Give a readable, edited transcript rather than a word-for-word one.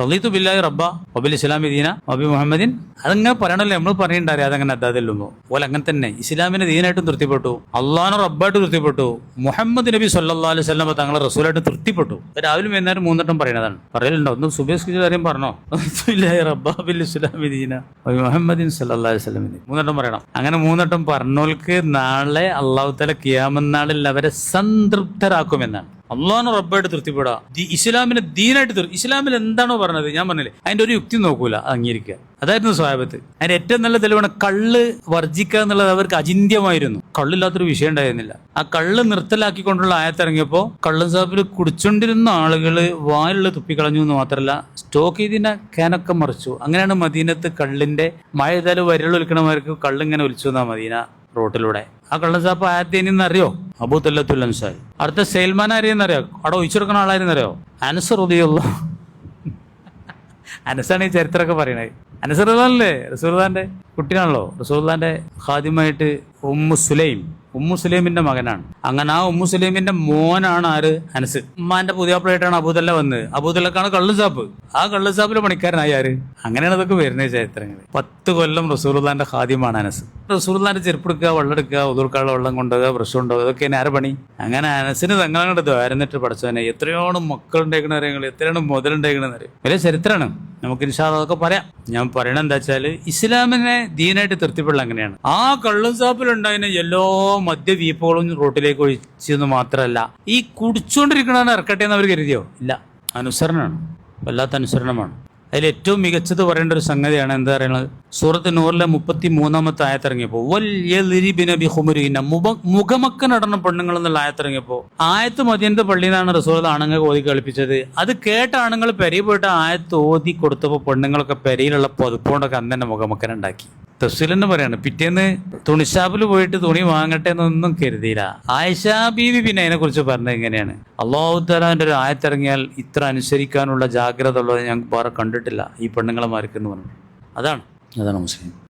റളീതു ബില്ലാഹി റബ്ബ വബിൽ ഇസ്ലാമി ദീന വബി മുഹമ്മദിൻ. അതങ്ങനെ പറയണല്ലോ, നമ്മൾ പറയണ്ടറിയാം അതങ്ങനെ അതാതില്ലുമോ പോലെ. അങ്ങനെ തന്നെ ഇസ്ലാമിനെ ദീനായിട്ടും തൃപ്തിപ്പെട്ടു, അള്ളാഹുനെ റബ്ബായിട്ട് തൃപ്തിപ്പെട്ടു, മുഹമ്മദ് നബി സല്ലല്ലാഹു അലൈഹി വസല്ലം തങ്ങളെ റസൂലായിട്ട് തൃപ്തിപ്പെട്ടു. രാവിലെ വൈകുന്നേരം 3 വട്ടം പറയണതാണ്. പറയലുണ്ടോ? ഒന്ന് സുബഹിസ്കരിച്ച കാര്യം പറഞ്ഞോ, ബില്ലാഹി റബ്ബ വബിൽ ഇസ്ലാമി ദീന വബി മുഹമ്മദിൻ സല്ലല്ലാഹു അലൈഹി വസല്ലം 3 വട്ടം പറയണം. അങ്ങനെ 3 വട്ടം പറഞ്ഞോൾക്ക് നാളെ അള്ളാഹു തആല ഖിയാമത്ത് നാളിൽ അവരെ സംതൃപ്തരാക്കുമെന്നാണ്. അള്ളാഹുനെ റബ്ബായിട്ട് തൃപ്തിപ്പെടാ, ഇസ്ലാമിനെ ദീനായിട്ട് ഇസ്ലാമിൽ എന്താണോ പറഞ്ഞത്, ഞാൻ പറഞ്ഞില്ലേ, അതിന്റെ ഒരു യുക്തി നോക്കൂല, അംഗീകരിക്കുക. അതായിരുന്നു സ്വഹാബത്ത്. അതിന്റെ ഏറ്റവും നല്ല തെളിവാണ് കള്ള് വർജിക്കുക എന്നുള്ളത്. അവർക്ക് അചിന്യമായിരുന്നു. കള്ളില്ലാത്തൊരു വിഷയം ഉണ്ടായിരുന്നില്ല. ആ കള്ള് നിർത്തലാക്കിക്കൊണ്ടുള്ള ആയത്തിറങ്ങിയപ്പോൾ കള്ള് സാബിൽ കുടിച്ചോണ്ടിരുന്ന ആളുകള് വായിലുള്ള തുപ്പിക്കളഞ്ഞു എന്ന് മാത്രമല്ല, സ്റ്റോക്ക് ചെയ്തിന്റെ ക്യാനൊക്കെ മറിച്ചു. അങ്ങനെയാണ് മദീനത്ത് കള്ളിന്റെ മഴ ചെയ്താലും വരൾ ഒലിക്കണമാർക്ക് കള്ളിങ്ങനെ ഒലിച്ചു എന്നാ മദീന റോട്ടിലൂടെ. ആ കള്ളസാപ്പ് ആയത്തേനെന്നറിയോ? അബൂ തല്ലത്തുൽ അൻസാരി. അടുത്ത സെയിൽമാൻ ആരെയെന്നറിയോ? അവിടെ ഒഴിച്ചെടുക്കുന്ന ആളായിരുന്നറിയോ? അനസ് റളിയല്ലാഹു. അനസാണ് ഈ ചരിത്രമൊക്കെ പറയണത്. അനസ് റളിയല്ലാഹുല്ലേ റസൂലുള്ളാഹിന്റെ കുട്ടിയാണല്ലോ. റസൂലുള്ളാഹിന്റെ ഖാദിമായിട്ട് ഉമ്മു സുലൈമിന്റെ മകനാണ്. അങ്ങനെ ആ ഉമ്മു സുലൈമിന്റെ മോനാണ് ആര്? അനസ്. ഉമ്മാന്റെ പുതിയാപ്പിളായിട്ടാണ് അബൂദല്ല വന്നത്. അബൂദല്ലക്കാണ് കള്ളുസാപ്പ്. ആ കള്ളുസാപ്പിലെ പണിക്കാരനായി ആര്? അങ്ങനെയാണ് അതൊക്കെ വരുന്നത് ചരിത്രങ്ങൾ. 10 കൊല്ലം റസൂലുള്ളാഹിന്റെ ഖാദിമാണ് അനസ്. റസൂലുള്ളാഹിന്റെ ചെരുപ്പെടുക്കുക, വെള്ളം എടുക്കുക, ഉദുർക്കാനുള്ള വെള്ളം കൊണ്ടുപോകുക, ബ്രഷ് കൊണ്ടുപോകുക, ഇതൊക്കെ ആരെ പണി? അങ്ങനെ അനസിന് തങ്ങളങ്ങോട്ട് ദ്വാരന്നിട്ട് പഠിച്ചവനെ എത്രയോണം മക്കളുണ്ടായിരിക്കണ അറിയങ്ങൾ, എത്രയാണ് മുതലുണ്ടായിരിക്കണെന്ന് അറിയാം. വലിയ ചരിത്രമാണ്. നമുക്ക് ഇൻഷാ അല്ലാഹ് അതൊക്കെ പറയാം. ഞാൻ പറയണത് എന്താ വെച്ചാല്, ഇസ്ലാമിനെ ദീനായിട്ട് തൃപ്തിപ്പെടുക അങ്ങനെയാണ്. ആ കള്ളും സാപ്പിലുണ്ടായിരുന്ന എല്ലാ മദ്യദീപങ്ങളും റോട്ടിലേക്ക് ഒഴിച്ചെന്ന് മാത്രമല്ല, ഈ കുടിച്ചുകൊണ്ടിരിക്കണവനെ ഇറക്കട്ടെ എന്ന് അവർ കരുതിയോ? ഇല്ല. അനുസരണമാണ്, വല്ലാത്ത അനുസരണമാണ്. അതിൽ ഏറ്റവും മികച്ചത് പറയേണ്ട ഒരു സംഗതിയാണ് എന്താ പറയുന്നത്, സൂറത്ത് നൂറിലെ 33-ാമത്തെ ആയത്തിറങ്ങിയപ്പോൾ മുഖമക്ക നടന്ന പെണ്ണുങ്ങൾ എന്നുള്ള ആയത്തിറങ്ങിയപ്പോൾ, ആയത്ത് മദീനത്തെ പള്ളിയിൽ നിന്നാണ് റസൂൽ ആണുങ്ങൾ ഓതി കളിപ്പിച്ചത്. അത് കേട്ട ആണുങ്ങൾ പെരി പോയിട്ട് ആയത്ത് ഓതി കൊടുത്തപ്പോൾ പെണ്ണുങ്ങളൊക്കെ പെരിയിലുള്ള പൊതുപ്പോണ്ടൊക്കെ അന്ന് തന്നെ മുഖമക്കനുണ്ടാക്കി. തഫ്സീലെന്ന് പറയാണ്, പിറ്റേന്ന് തുണിഷാപ്പിൽ പോയിട്ട് തുണി വാങ്ങട്ടെ എന്നൊന്നും കരുതിയില്ല. ആയിഷാ ബീവി പിന്നെ അതിനെക്കുറിച്ച് പറഞ്ഞത് എങ്ങനെയാണ്, അല്ലാഹു തആലാന്റെ ഒരു ആയത്തിറങ്ങിയാൽ ഇത്ര അനുസരിക്കാനുള്ള ജാഗ്രത ഉള്ളത് ഞാൻ വേറെ കണ്ടിട്ടില്ല ഈ പെണ്ണുങ്ങളെ മാർക്കെന്ന് പറഞ്ഞു. അതാണ് മുസ്ലിം.